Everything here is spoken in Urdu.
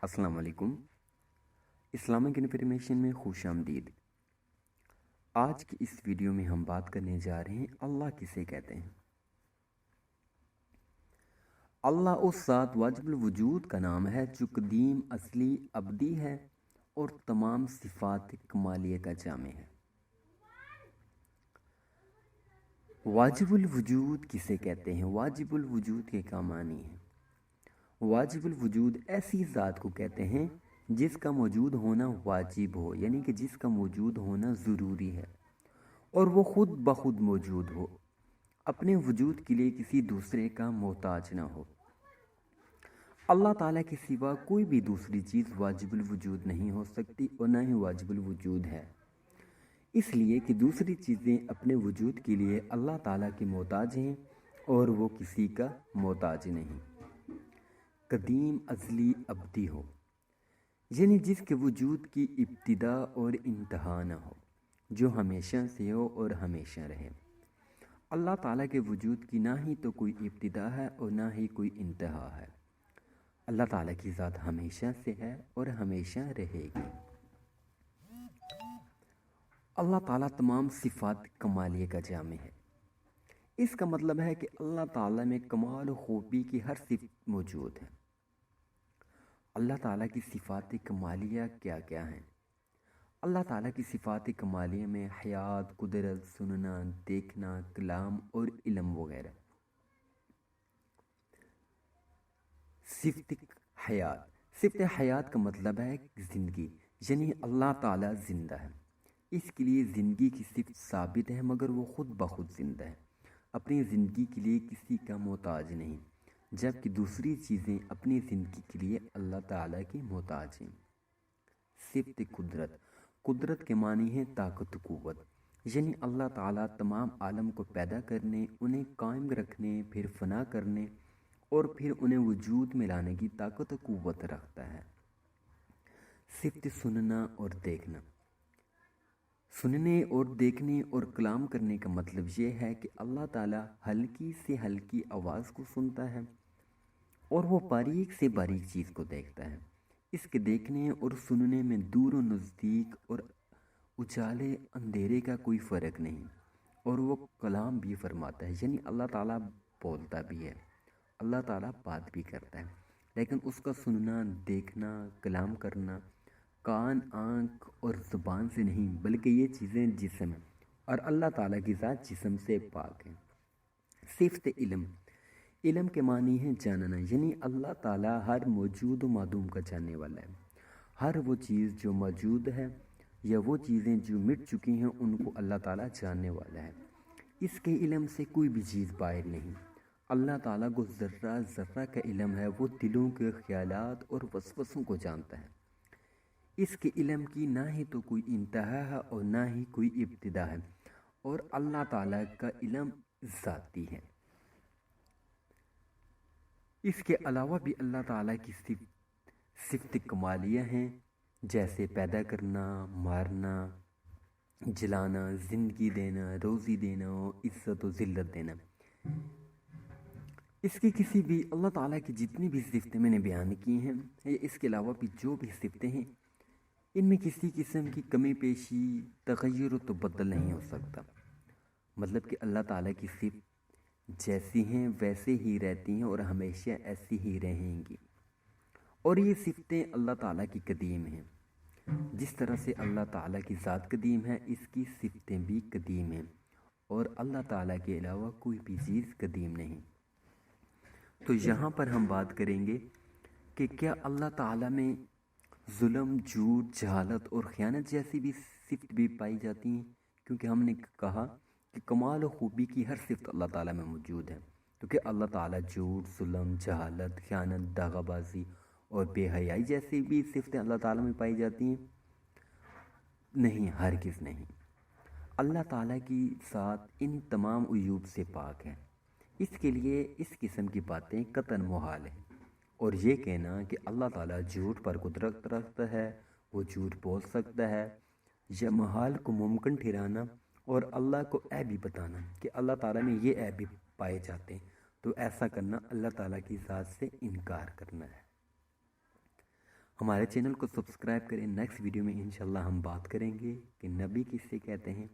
السلام علیکم۔ اسلامک انفارمیشن میں خوش آمدید۔ آج کی اس ویڈیو میں ہم بات کرنے جا رہے ہیں اللہ کسے کہتے ہیں۔ اللہ اس ذات واجب الوجود کا نام ہے جو قدیم، اصلی، ابدی ہے اور تمام صفات کمالیہ کا جامع ہے۔ واجب الوجود کسے کہتے ہیں؟ واجب الوجود کے کیا معنی ہیں؟ واجب الوجود ایسی ذات کو کہتے ہیں جس کا موجود ہونا واجب ہو، یعنی کہ جس کا موجود ہونا ضروری ہے اور وہ خود بخود موجود ہو، اپنے وجود کے لیے کسی دوسرے کا محتاج نہ ہو۔ اللہ تعالیٰ کے سوا کوئی بھی دوسری چیز واجب الوجود نہیں ہو سکتی اور نہ ہی واجب الوجود ہے، اس لیے کہ دوسری چیزیں اپنے وجود کے لیے اللہ تعالیٰ کے محتاج ہیں اور وہ کسی کا محتاج نہیں۔ قدیم، ازلی، ابدی ہو، یعنی جس کے وجود کی ابتدا اور انتہا نہ ہو، جو ہمیشہ سے ہو اور ہمیشہ رہے۔ اللہ تعالیٰ کے وجود کی نہ ہی تو کوئی ابتدا ہے اور نہ ہی کوئی انتہا ہے۔ اللہ تعالیٰ کی ذات ہمیشہ سے ہے اور ہمیشہ رہے گی۔ اللہ تعالیٰ تمام صفات کمالیہ کا جامع ہے۔ اس کا مطلب ہے کہ اللہ تعالیٰ میں کمال و خوبی کی ہر صفت موجود ہے۔ اللہ تعالیٰ کی صفات کمالیہ کیا کیا ہیں؟ اللہ تعالیٰ کی صفات کمالیہ میں حیات، قدرت، سننا، دیکھنا، کلام اور علم وغیرہ۔ صفت حیات۔ صفت حیات کا مطلب ہے زندگی، یعنی اللہ تعالیٰ زندہ ہے، اس کے لیے زندگی کی صفت ثابت ہے، مگر وہ خود بخود زندہ ہے، اپنی زندگی کے لیے کسی کا محتاج نہیں، جبکہ دوسری چیزیں اپنی زندگی کے لیے اللہ تعالیٰ کی محتاج ہیں۔ صفت قدرت۔ قدرت کے معنی ہے طاقت و قوت، یعنی اللہ تعالیٰ تمام عالم کو پیدا کرنے، انہیں قائم رکھنے، پھر فنا کرنے اور پھر انہیں وجود میں لانے کی طاقت و قوت رکھتا ہے۔ صفت سننا اور دیکھنا۔ سننے اور دیکھنے اور کلام کرنے کا مطلب یہ ہے کہ اللہ تعالیٰ ہلکی سے ہلکی آواز کو سنتا ہے اور وہ باریک سے باریک چیز کو دیکھتا ہے۔ اس کے دیکھنے اور سننے میں دور و نزدیک اور اجالے اندھیرے کا کوئی فرق نہیں، اور وہ کلام بھی فرماتا ہے، یعنی اللہ تعالیٰ بولتا بھی ہے، اللہ تعالیٰ بات بھی کرتا ہے، لیکن اس کا سننا، دیکھنا، کلام کرنا کان، آنکھ اور زبان سے نہیں، بلکہ یہ چیزیں جسم ہیں اور اللہ تعالیٰ کی ذات جسم سے پاک ہے۔ صفت علم۔ علم کے معنی ہے جاننا، یعنی اللہ تعالیٰ ہر موجود و معدوم کا جاننے والا ہے۔ ہر وہ چیز جو موجود ہے یا وہ چیزیں جو مٹ چکی ہیں ان کو اللہ تعالیٰ جاننے والا ہے۔ اس کے علم سے کوئی بھی چیز باہر نہیں۔ اللہ تعالیٰ کو ذرہ ذرہ کا علم ہے، وہ دلوں کے خیالات اور وسوسوں کو جانتا ہے۔ اس کے علم کی نہ ہی تو کوئی انتہا ہے اور نہ ہی کوئی ابتدا ہے، اور اللہ تعالیٰ کا علم ذاتی ہے۔ اس کے علاوہ بھی اللہ تعالیٰ کی صفت کمالیہ ہیں، جیسے پیدا کرنا، مارنا، جلانا، زندگی دینا، روزی دینا، عزت و ذلت دینا۔ اس کی کسی بھی اللہ تعالیٰ کی جتنی بھی صفتیں میں نے بیان کی ہیں، اس کے علاوہ بھی جو بھی صفتیں ہیں، ان میں کسی قسم کی کمی پیشی، تغیر و تبدل نہیں ہو سکتا۔ مطلب کہ اللہ تعالیٰ کی صفت جیسی ہیں ویسے ہی رہتی ہیں اور ہمیشہ ایسی ہی رہیں گی، اور یہ صفتیں اللہ تعالیٰ کی قدیم ہیں۔ جس طرح سے اللہ تعالیٰ کی ذات قدیم ہے، اس کی صفتیں بھی قدیم ہیں، اور اللہ تعالیٰ کے علاوہ کوئی بھی چیز قدیم نہیں۔ تو یہاں پر ہم بات کریں گے کہ کیا اللہ تعالیٰ میں ظلم، جھوٹ، جہالت اور خیانت جیسی بھی صفت بھی پائی جاتی ہیں؟ کیونکہ ہم نے کہا کہ کمال و خوبی کی ہر صفت اللہ تعالیٰ میں موجود ہے، کیونکہ اللہ تعالیٰ جھوٹ، ظلم، جہالت، خیانت، دغا بازی اور بے حیائی جیسی بھی صفتیں اللہ تعالیٰ میں پائی جاتی ہیں؟ نہیں، ہرگز نہیں۔ اللہ تعالیٰ کی ذات ان تمام عیوب سے پاک ہے، اس کے لیے اس قسم کی باتیں قطعاً محال ہیں، اور یہ کہنا کہ اللہ تعالیٰ جھوٹ پر قدرت رکھتا ہے، وہ جھوٹ بول سکتا ہے، یا محال کو ممکن ٹھہرانا اور اللہ کو عیب بھی بتانا کہ اللہ تعالیٰ میں یہ عیب بھی پائے جاتے ہیں، تو ایسا کرنا اللہ تعالیٰ کی ذات سے انکار کرنا ہے۔ ہمارے چینل کو سبسکرائب کریں۔ نیکسٹ ویڈیو میں انشاءاللہ ہم بات کریں گے کہ نبی کس سے کہتے ہیں،